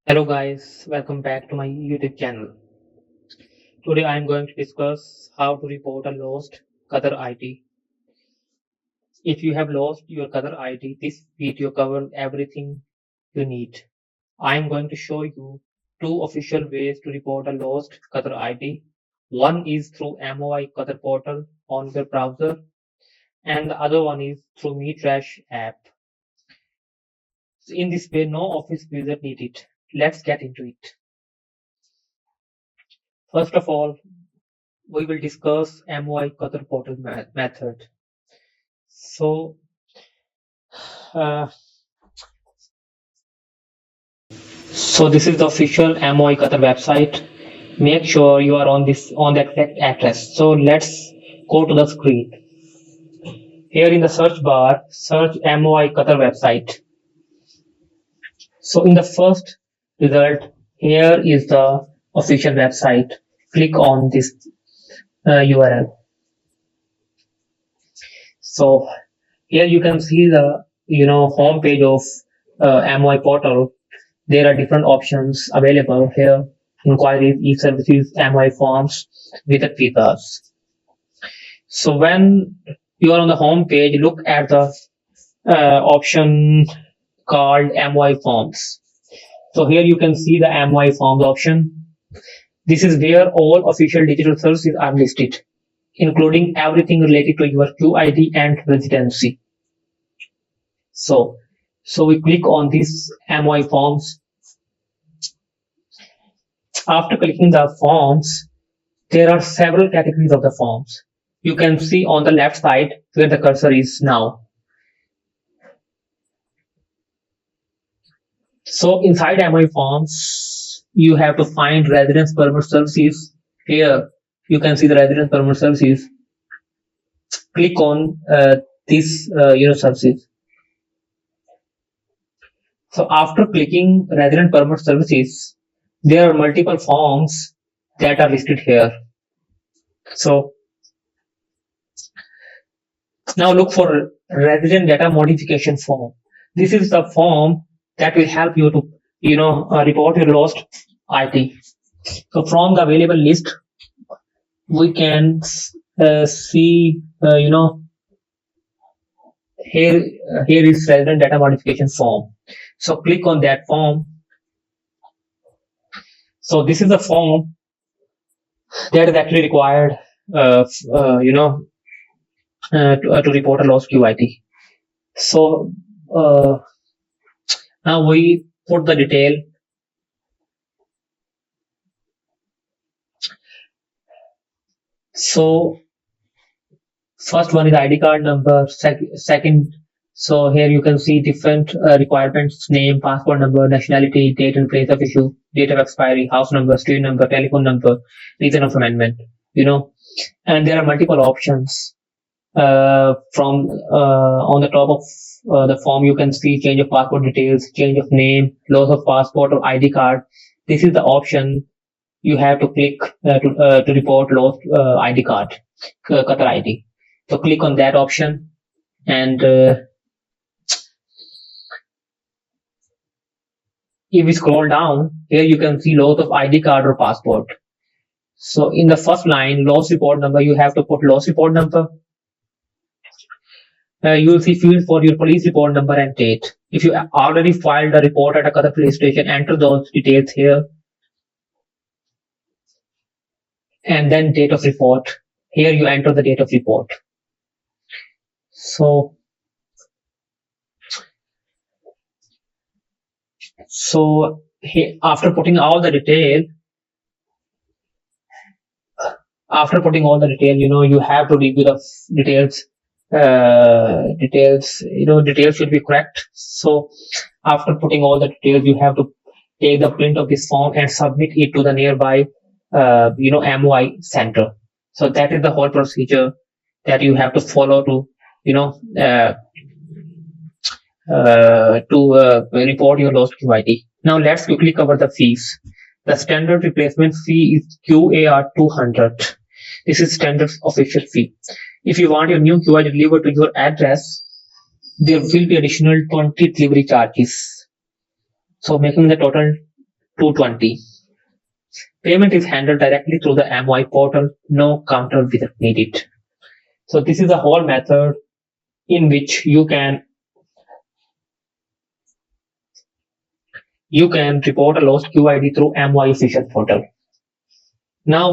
Hello guys, welcome back to my YouTube channel. Today I am going to discuss how to report a lost Qatar ID. If you have lost your Qatar ID, this video covers everything you need. I am going to show you two official ways to report a lost Qatar ID. One is through MOI Qatar Portal on your browser and the other one is through Metrash App. In this way, no office visit needed. Let's get into it. First of all, we will discuss MOI Qatar Portal method. So, uh, so this is the official MOI Qatar website. Make sure you are on the exact address. So let's go to the screen. Here in the search bar, search MOI Qatar website. So in the first result, here is the official website. Click on this URL. So here you can see the home page of MOI portal. There are different options available here: inquiries, e-services, MOI forms, visit visas. So when you are on the home page, look at the option called MOI forms. So here you can see the MOI forms option. This is where all official digital services are listed, including everything related to your QID and residency. So we click on this MOI forms. After clicking the forms, there are several categories of the forms. You can see on the left side where the cursor is now. So inside MOI forms, you have to find residence permit services. Here you can see the residence permit services. Click on this services. So after clicking resident permit services, there are multiple forms that are listed here. So now look for resident data modification form. This is the form that will help you to report your lost ID. So from the available list, we can see here is resident data modification form. So click on that form. So this is the form that is actually required to report a lost QID. So now we put the detail. So first one is ID card number. Second, so here you can see different requirements: name, passport number, nationality, date and place of issue, date of expiry, house number, street number, telephone number, reason of amendment. And there are multiple options. From on the top of the form, you can see change of passport details, change of name, loss of passport or ID card. This is the option you have to click to report lost ID card, Qatar ID. So click on that option, and if we scroll down, here you can see loss of ID card or passport. So in the first line, loss report number, you have to put loss report number. You will see field for your police report number and date. If you already filed a report at a Qatar police station, enter those details here. And then date of report. Here you enter the date of report. So here, after putting all the detail, you have to review the details. Details should be correct. So after putting all the details, you have to take the print of this form and submit it to the nearby MOI center. So that is the whole procedure that you have to follow to report your lost QID. Now let's quickly cover the fees. The standard replacement fee is QAR 200. This is standard official fee. If you want your new QID delivered to your address, there will be additional 20 delivery charges. So making the total 220. Payment is handled directly through the MOI portal, no counter visit needed. So this is the whole method in which you can report a lost QID through MOI official portal. Now